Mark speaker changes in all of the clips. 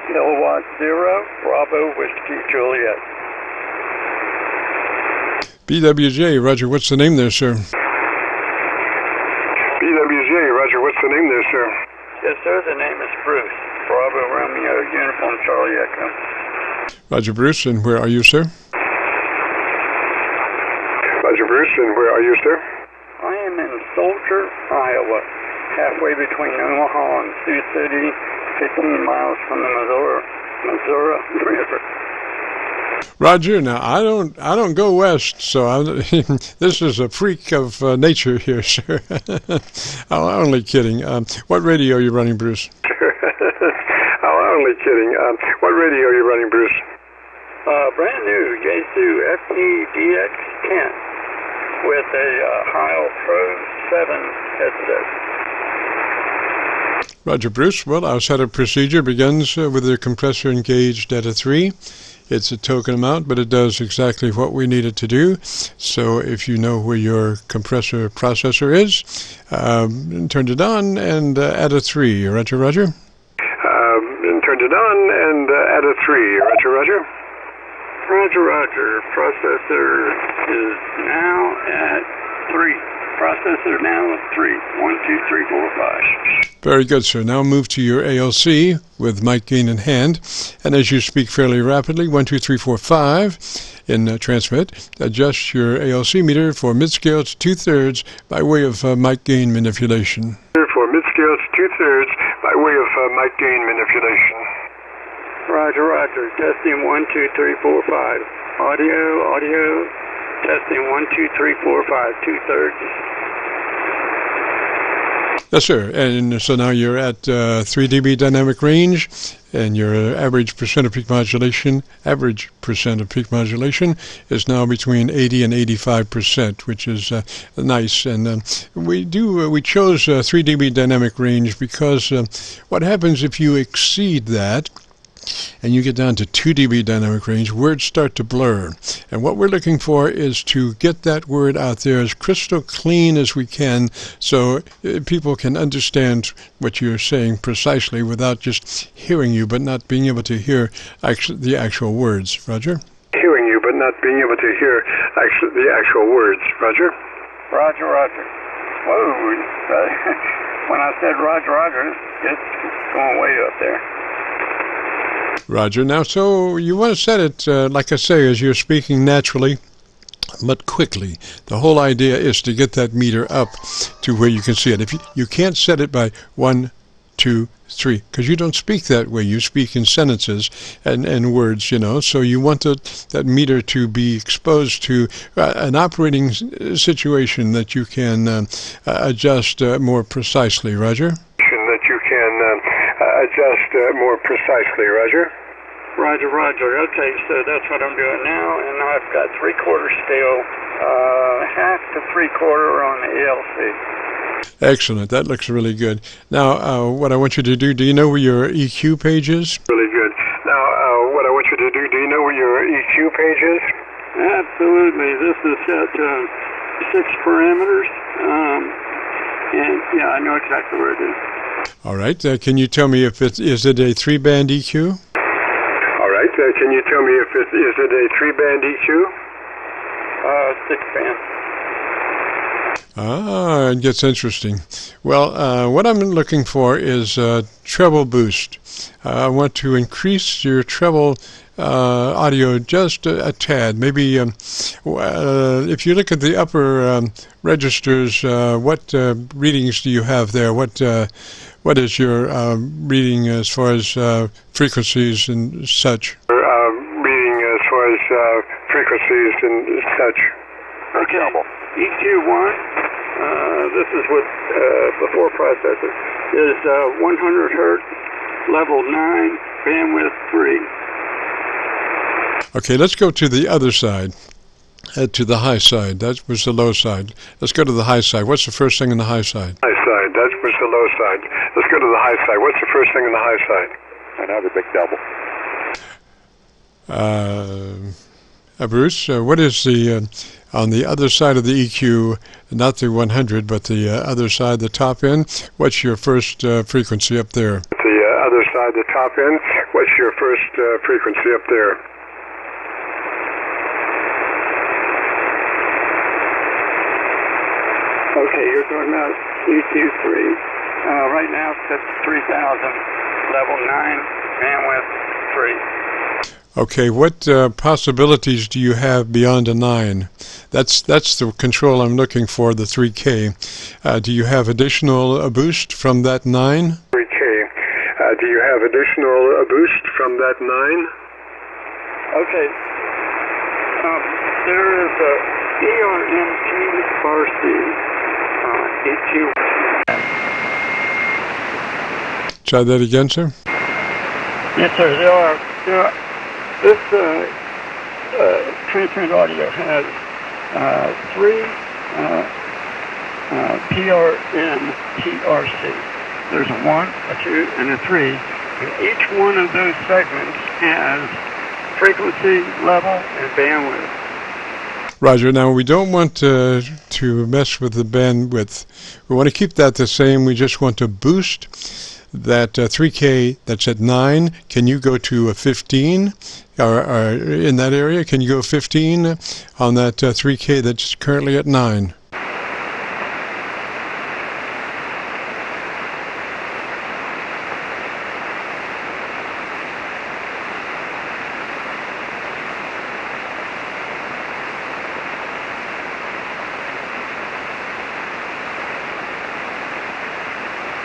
Speaker 1: Kilowatt 0, Bravo, Whiskey, Juliet.
Speaker 2: BWJ, Roger, what's the name there, sir?
Speaker 3: BWJ, Roger, what's the name there, sir?
Speaker 1: Yes, sir, the name is Bruce. Bravo, Romeo, Uniform, Charlie, Echo.
Speaker 2: Roger, Bruce, and where are you, sir?
Speaker 3: Roger, Bruce, and where are you, sir?
Speaker 1: I am in Soldier, Iowa, halfway between Omaha and Sioux City, 15 miles from the Missouri River.
Speaker 2: Roger, now I don't go west, so this is a freak of nature here, sir. I'm only kidding. What radio are you running, Bruce?
Speaker 3: I'm only kidding. What radio are you running, Bruce?
Speaker 1: Brand new Yaesu FTDX-10 with a Heil Pro 7 headset.
Speaker 2: Roger, Bruce. Well, our setup procedure begins with the compressor engaged at a 3. It's a token amount, but it does exactly what we need it to do. So if you know where your compressor processor is, turn it on and add a 3. Roger, Roger?
Speaker 3: Turned it on and add a 3. Roger, Roger?
Speaker 1: Roger, Roger. Processor is now at 3. Processor now at 3. 1, 2, 3, 4, 5.
Speaker 2: Very good, sir. Now move to your ALC with mic gain in hand. And as you speak fairly rapidly, 1, 2, 3, 4, 5 in transmit, adjust your ALC meter for mid-scale to 2/3 by way of mic gain manipulation.
Speaker 3: For mid-scale to 2/3 by way of mic gain manipulation.
Speaker 1: Roger, Roger. Testing 1, 2, 3, 4, 5. Audio. Testing 1, 2, 3, 4, 5. 2/3.
Speaker 2: Yes, sir. And so now you're at 3 dB dynamic range, and your average percent of peak modulation is now between 80 and 85%, which is nice. And we chose 3 dB dynamic range because what happens if you exceed that and you get down to 2 dB dynamic range, words start to blur. And what we're looking for is to get that word out there as crystal clean as we can so people can understand what you're saying precisely without just hearing you but not being able to hear the actual words. Roger?
Speaker 3: Hearing you but not being able to hear the actual words. Roger?
Speaker 1: Roger, Roger. Whoa. When I said Roger, Roger, it's going way up there.
Speaker 2: Roger. Now, so you want to set it, like I say, as you're speaking naturally, but quickly. The whole idea is to get that meter up to where you can see it. If you can't set it by 1, 2, 3, because you don't speak that way. You speak in sentences and words, so you want that meter to be exposed to an operating situation that you can adjust more precisely. Roger?
Speaker 3: Adjust more precisely, Roger?
Speaker 1: Roger, Roger. Okay, so that's what I'm doing now, and I've got 3/4 scale, half to 3/4 on the ALC.
Speaker 2: Excellent. That looks really good. Now, what I want you to do you know where your EQ page is?
Speaker 3: Really good. Now, what I want you to do you know where your EQ page is?
Speaker 1: Absolutely. This is set to 6 parameters, and yeah, I know exactly where it is.
Speaker 2: All right. Can you tell me if is it a 3-band EQ?
Speaker 3: All right. Can you tell me if is it a 3-band EQ?
Speaker 1: 6-band.
Speaker 2: Ah, it gets interesting. Well, what I'm looking for is treble boost. I want to increase your treble audio just a tad. Maybe if you look at the upper registers, what readings do you have there? What is your reading as far as frequencies and such?
Speaker 3: Reading as far as frequencies and such.
Speaker 1: Okay. EQ1, this is what before processor, is 100 hertz, level 9, bandwidth 3.
Speaker 2: Okay, let's go to the other side, to the high side. That was the low side. Let's go to the high side. What's the first thing on the high side?
Speaker 3: High side. That was the low side. Let's go to the high side. What's the first thing on the high side? Another big double.
Speaker 2: Bruce, what is the on the other side of the EQ, not the 100, but the other side, the top end? What's your first frequency up there?
Speaker 3: The other side, the top end. What's your first frequency up there?
Speaker 1: Okay, you're talking about EQ3. Right now it's at 3,000, level 9, bandwidth 3.
Speaker 2: Okay, what possibilities do you have beyond a 9? That's the control I'm looking for, the 3K. Do you have additional boost from that 9?
Speaker 3: 3K. Do you have additional boost from that 9?
Speaker 1: Okay. There is a ERM2RC EQ.
Speaker 2: Try that again, sir.
Speaker 1: Yes, sir. There are. This transmit audio has 3 PRM TRC. There's a 1, a 2, and a 3. And each one of those segments has frequency, level, and bandwidth.
Speaker 2: Roger. Now, we don't want to mess with the bandwidth. We want to keep that the same. We just want to boost that 3K that's at 9. Can you go to a 15? Or in that area, can you go 15 on that 3K that's currently at 9?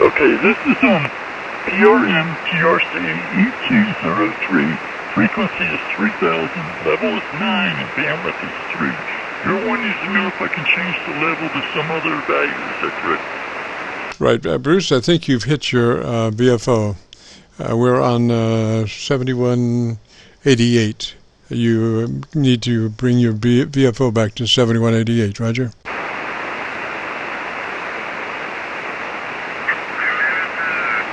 Speaker 4: Okay, this is on PRM TRC EQ03. Frequency is 3,000, level is 9, and bandwidth is 3. Your one needs to know if I can change the level to some other value. Is that correct?
Speaker 2: Right. Bruce, I think you've hit your VFO. We're on 7188. You need to bring your VFO back to 7188, Roger.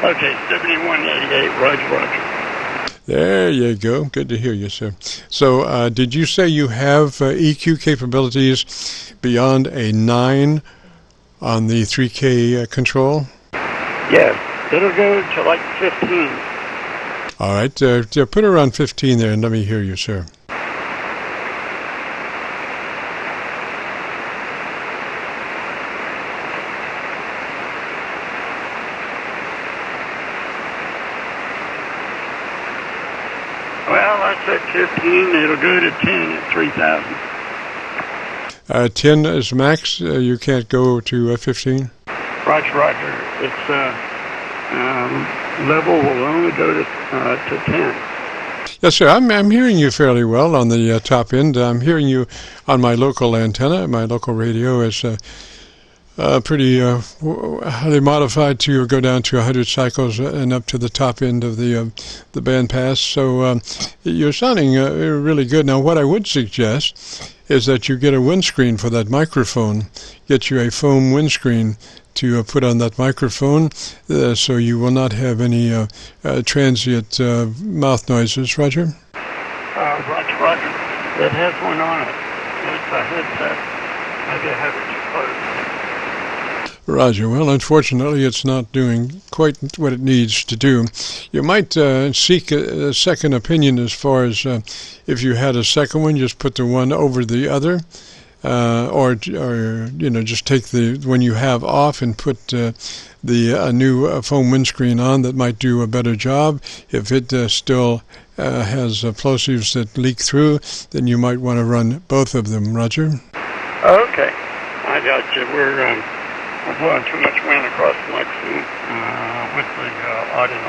Speaker 1: Okay, 7188, Roger.
Speaker 2: There you go. Good to hear you, sir. So, did you say you have EQ capabilities beyond a 9 on the 3K control?
Speaker 1: Yes, it'll go to like 15.
Speaker 2: All right, put around 15 there and let me hear you, sir.
Speaker 1: Well, I said 15. It'll go to 10 at 3,000.
Speaker 2: 10 is max. You can't go to 15?
Speaker 1: Roger. It's level will only go to 10.
Speaker 2: Yes, sir. I'm hearing you fairly well on the top end. I'm hearing you on my local antenna. My local radio is pretty highly modified to go down to 100 cycles and up to the top end of the band pass. So you're sounding really good. Now, what I would suggest is that you get a windscreen for that microphone. Get you a foam windscreen to put on that microphone so you will not have any transient mouth noises. Roger?
Speaker 1: Roger. It has one on it. It's a headset. Maybe I have it too close.
Speaker 2: Roger. Well, unfortunately, it's not doing quite what it needs to do. You might seek a second opinion as far as if you had a second one, just put the one over the other. Or just take the one you have off and put the new foam windscreen on that might do a better job. If it still has plosives that leak through, then you might want to run both of them, Roger.
Speaker 1: Okay, I got you. We're blowing too much wind across Lexington with the audio.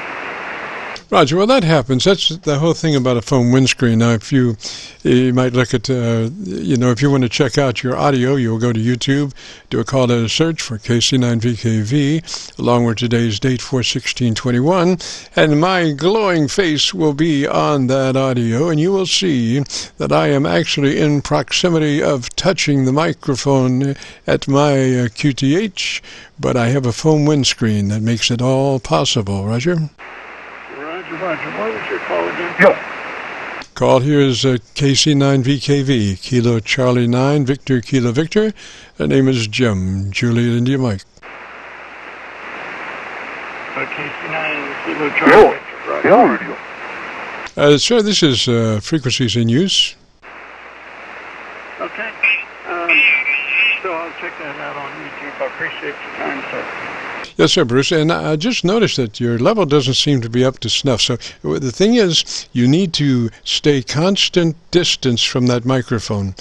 Speaker 2: Roger, well, that happens. That's the whole thing about a foam windscreen. Now, if you might look at, if you want to check out your audio, you'll go to YouTube, do a call to search for KC9VKV, along with today's date, 4/16/21, and my glowing face will be on that audio, and you will see that I am actually in proximity of touching the microphone at my QTH, but I have a foam windscreen that makes it all possible. Roger?
Speaker 1: Roger. What was your call again?
Speaker 4: Yo.
Speaker 2: Call here is KC9VKV, Kilo Charlie 9, Victor Kilo Victor. The name is Jim, Juliet India Mike.
Speaker 1: KC9 Kilo Charlie Victor.
Speaker 4: Radio.
Speaker 2: Sir, this is Frequencies in Use.
Speaker 1: Okay. So I'll check that out on YouTube. I appreciate your time, sir.
Speaker 2: Yes, sir, Bruce. And I just noticed that your level doesn't seem to be up to snuff. So the thing is, you need to stay constant distance from that microphone.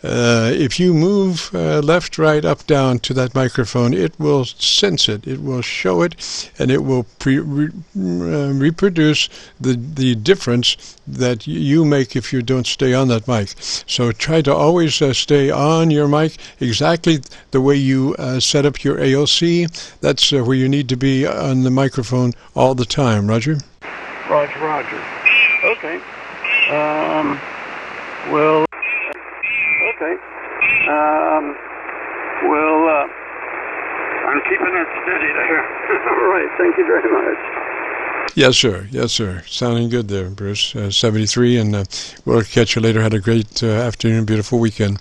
Speaker 2: If you move left, right, up, down to that microphone, it will sense it. It will show it, and it will reproduce the difference that you make if you don't stay on that mic. So try to always stay on your mic exactly the way you set up your AOC. That's where you need to be on the microphone all the time. Roger?
Speaker 1: Roger. Okay. I'm keeping it steady there. All right. Thank you very much.
Speaker 2: Yes, sir. Yes, sir. Sounding good there, Bruce. 73, and we'll catch you later. Had a great afternoon, beautiful weekend.